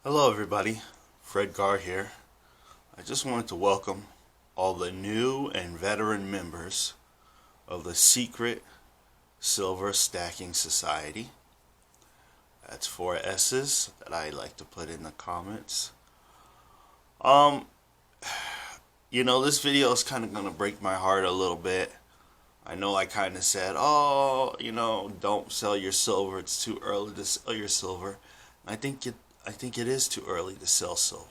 Hello everybody, Fred Gar here. I just wanted to welcome all the new and veteran members of the Secret Silver Stacking Society. That's 4 S's that I like to put in the comments. Um, this video is kind of going to break my heart a little bit. I know I kind of said, don't sell your silver. It's too early to sell your silver. I think it is too early to sell silver.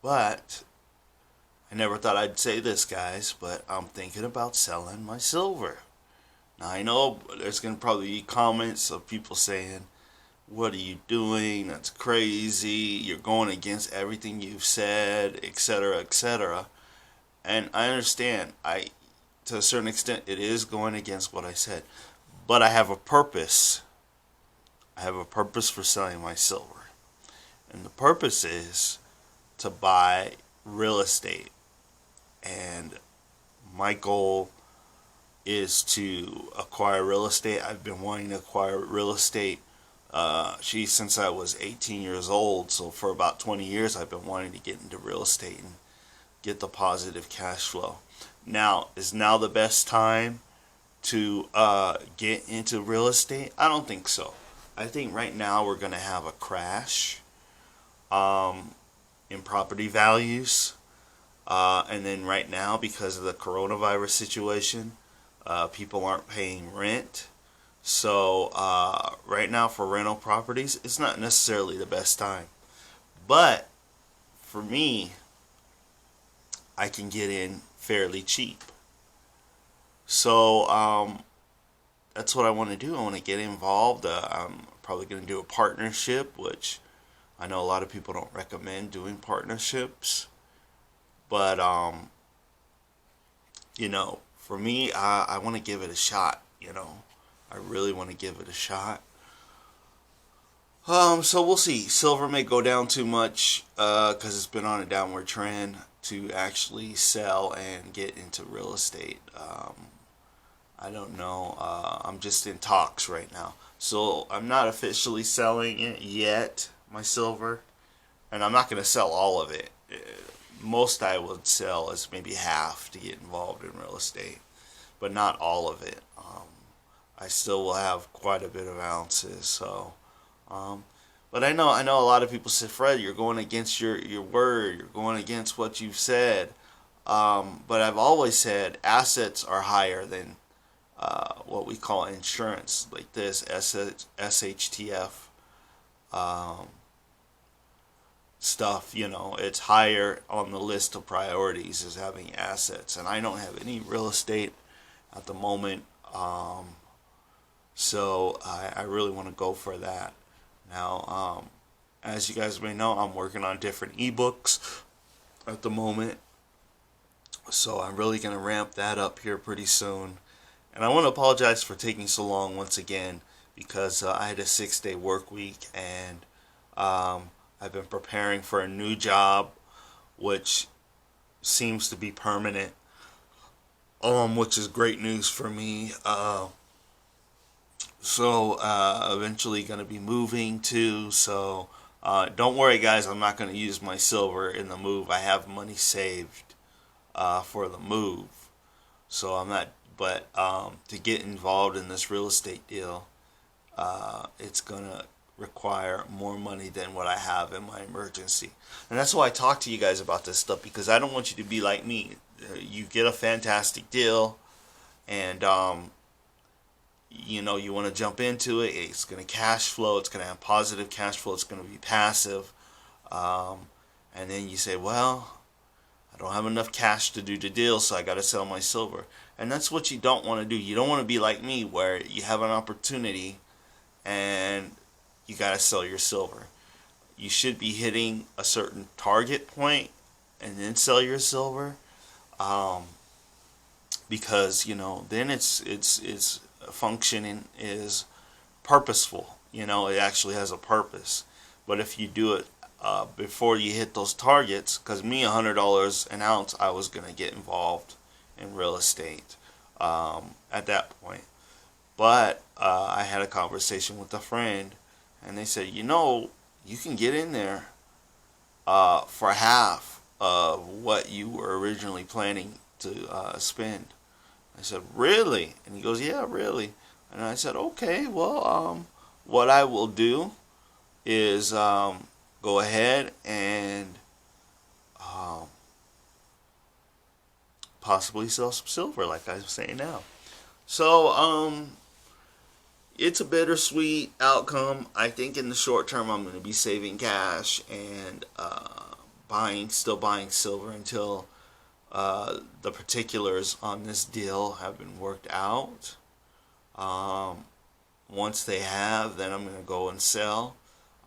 But I never thought I'd say this, guys, but I'm thinking about selling my silver. Now, I know there's going to probably be comments of people saying, what are you doing? That's crazy. You're going against everything you've said, etc., etc. And I understand. To a certain extent, it is going against what I said. But I have a purpose. I have a purpose for selling my silver. And the purpose is to buy real estate. And my goal is to acquire real estate. I've been wanting to acquire real estate since I was 18 years old. So for about 20 years, I've been wanting to get into real estate and get the positive cash flow. Now, is now the best time to get into real estate? I don't think so. I think right now we're going to have a crash in property values. And then right now, because of the coronavirus situation, people aren't paying rent. So right now for rental properties, it's not necessarily the best time. But for me, I can get in fairly cheap. So that's what I want to do. I want to get involved. I'm probably going to do a partnership, which I know a lot of people don't recommend doing partnerships. But, for me, I want to give it a shot, I really want to give it a shot. So we'll see. Silver may go down too much because it's been on a downward trend to actually sell and get into real estate. I don't know. I'm just in talks right now. So I'm not officially selling it yet, my silver. And I'm not going to sell all of it. Most I would sell is maybe half to get involved in real estate. But not all of it. I still will have quite a bit of ounces. So, but I know a lot of people say, Fred, you're going against your word. You're going against what you've said. But I've always said assets are higher than what we call insurance, like this SHTF stuff. It's higher on the list of priorities as having assets, and I don't have any real estate at the moment, so I really want to go for that. Now, as you guys may know, I'm working on different ebooks at the moment, so I'm really going to ramp that up here pretty soon. And I want to apologize for taking so long once again because I had a 6-day work week and I've been preparing for a new job which seems to be permanent, which is great news for me. So eventually going to be moving too. So don't worry, guys. I'm not going to use my silver in the move. I have money saved for the move. So I'm not. But to get involved in this real estate deal, it's going to require more money than what I have in my emergency. And that's why I talk to you guys about this stuff, because I don't want you to be like me. You get a fantastic deal and you want to jump into it. It's going to cash flow. It's going to have positive cash flow. It's going to be passive. And then you say, well, I don't have enough cash to do the deal, so I got to sell my silver. And that's what you don't want to do. You don't want to be like me, where you have an opportunity and you got to sell your silver. You should be hitting a certain target point and then sell your silver, because then it's functioning is purposeful. It actually has a purpose. But if you do it before you hit those targets, because me, $100 an ounce, I was gonna get involved in real estate at that point. But I had a conversation with a friend, and they said, you know, you can get in there for half of what you were originally planning to spend. I said, really? And he goes, yeah, really. And I said, okay, well, what I will do is go ahead and um, possibly sell some silver, like I'm saying now. So, it's a bittersweet outcome. I think in the short term, I'm going to be saving cash and still buying silver until the particulars on this deal have been worked out. Once they have, then I'm going to go and sell.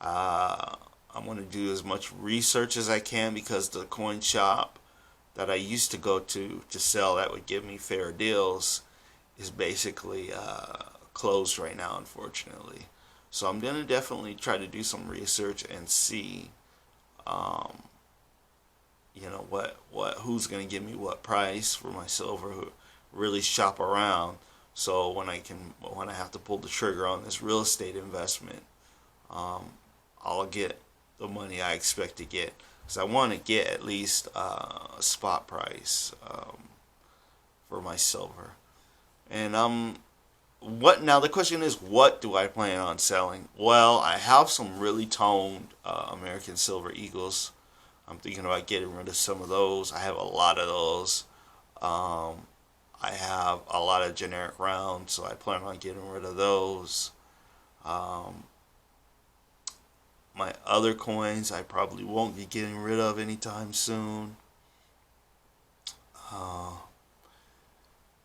I'm going to do as much research as I can, because the coin shop that I used to go to sell that would give me fair deals is basically closed right now, unfortunately. So I'm going to definitely try to do some research and see, you know, who's going to give me what price for my silver, who really shop around. So when I have to pull the trigger on this real estate investment, I'll get the money I expect to get, because I want to get at least a spot price for my silver. And what now? The question is, what do I plan on selling? Well, I have some really toned American Silver Eagles. I'm thinking about getting rid of some of those. I have a lot of those. I have a lot of generic rounds, so I plan on getting rid of those. My other coins I probably won't be getting rid of anytime soon.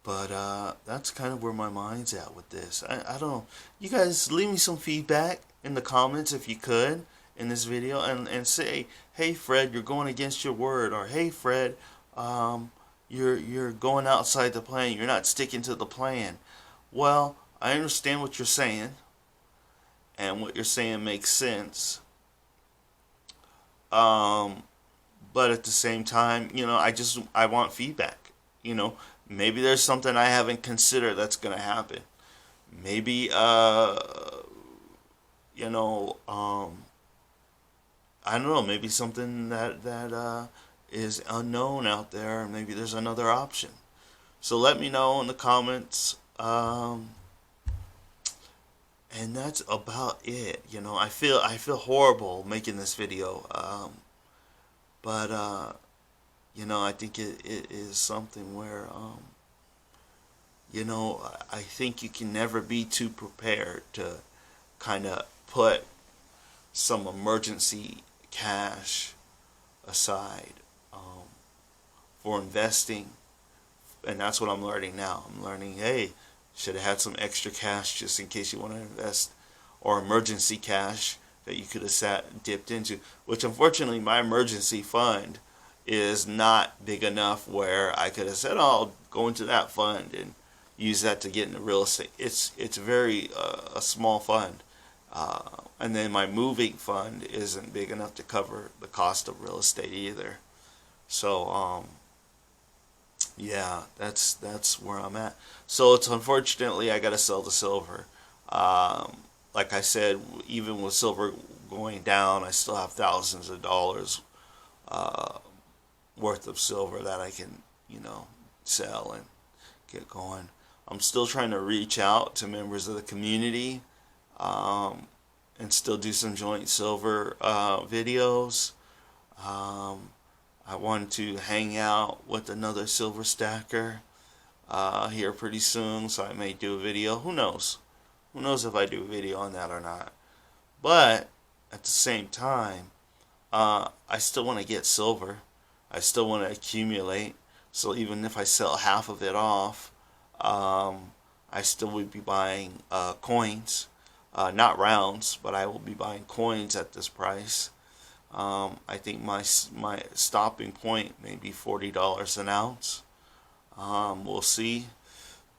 But that's kind of where my mind's at with this. I don't know. You guys leave me some feedback in the comments if you could in this video, and say, hey Fred, you're going against your word, or hey Fred, you're going outside the plan. You're not sticking to the plan. Well, I understand what you're saying, and what you're saying makes sense. But at the same time, you know, I want feedback. You know, maybe there's something I haven't considered that's gonna happen. Maybe you know, I don't know. Maybe something that is unknown out there, and maybe there's another option. So let me know in the comments. And that's about it. You know, I feel horrible making this video, but you know, I think it is something where you know, I think you can never be too prepared to kind of put some emergency cash aside for investing. And that's what I'm learning now. I'm learning, hey, should have had some extra cash just in case you want to invest, or emergency cash that you could have dipped into, which unfortunately my emergency fund is not big enough where I could have said, oh, I'll go into that fund and use that to get into real estate. It's very a small fund, and then my moving fund isn't big enough to cover the cost of real estate either. So yeah, that's where I'm at. So it's unfortunately I gotta sell the silver. Like I said, even with silver going down, I still have thousands of dollars worth of silver that I can, you know, sell and get going. I'm still trying to reach out to members of the community, and still do some joint silver videos. I want to hang out with another silver stacker here pretty soon, so I may do a video. Who knows? Who knows if I do a video on that or not? But at the same time, I still want to get silver. I still want to accumulate. So even if I sell half of it off, I still would be buying coins, not rounds, but I will be buying coins at this price. I think my stopping point may be $40 an ounce. We'll see.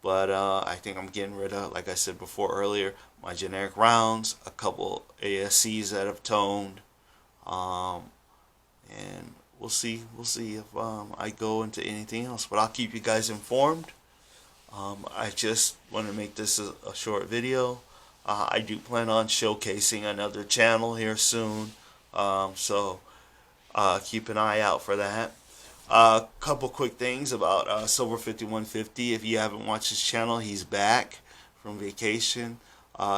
But I think I'm getting rid of, like I said before earlier, my generic rounds, a couple ASCs that have toned, and we'll see if I go into anything else. But I'll keep you guys informed. I just want to make this a short video. I do plan on showcasing another channel here soon, so keep an eye out for that. Couple quick things about Silver 5150. If you haven't watched his channel, he's back from vacation.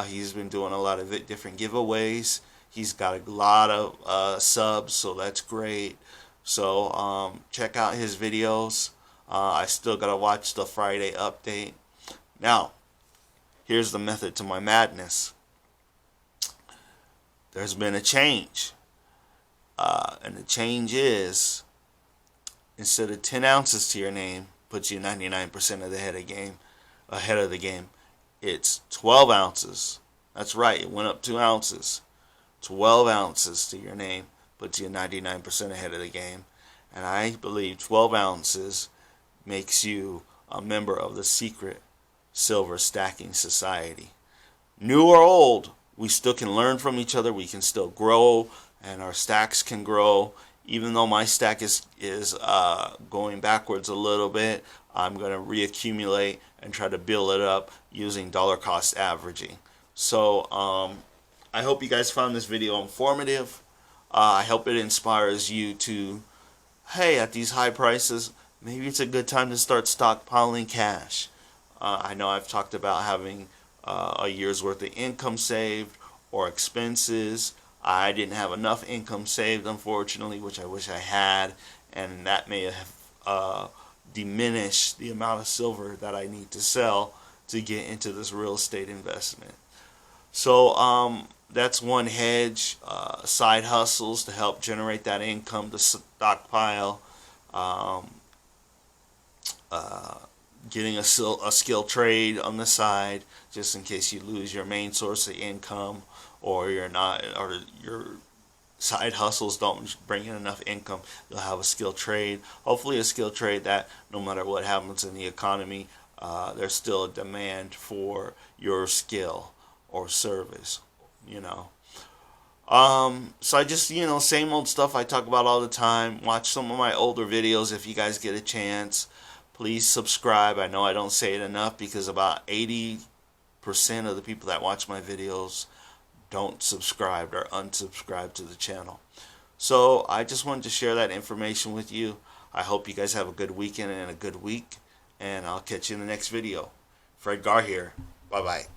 He's been doing a lot of different giveaways. He's got a lot of subs, so that's great. So check out his videos. I still gotta watch the Friday update. Now, here's the method to my madness. There's been a change, and the change is, instead of 10 ounces to your name, puts you 99% of the ahead of the game. It's 12 ounces. That's right, it went up 2 ounces. 12 ounces to your name puts you 99% ahead of the game. And I believe 12 ounces makes you a member of the secret silver stacking society. New or old, we still can learn from each other. We can still grow, and our stacks can grow. Even though my stack is going backwards a little bit, I'm going to reaccumulate and try to build it up using dollar cost averaging. So I hope you guys found this video informative. I hope it inspires you to, hey, at these high prices, maybe it's a good time to start stockpiling cash. I know I've talked about having a year's worth of income saved or expenses. I didn't have enough income saved, unfortunately, which I wish I had, and that may have diminished the amount of silver that I need to sell to get into this real estate investment. So that's one hedge. Side hustles to help generate that income to stockpile. Getting a skill trade on the side, just in case you lose your main source of income, or your side hustles don't bring in enough income. You'll have a skill trade. Hopefully a skill trade that no matter what happens in the economy, there's still a demand for your skill or service, you know. So I just, same old stuff I talk about all the time. Watch some of my older videos if you guys get a chance. Please subscribe. I know I don't say it enough, because about 80% of the people that watch my videos don't subscribe or unsubscribe to the channel. So I just wanted to share that information with you. I hope you guys have a good weekend and a good week, and I'll catch you in the next video. Fred Gar here. Bye-bye.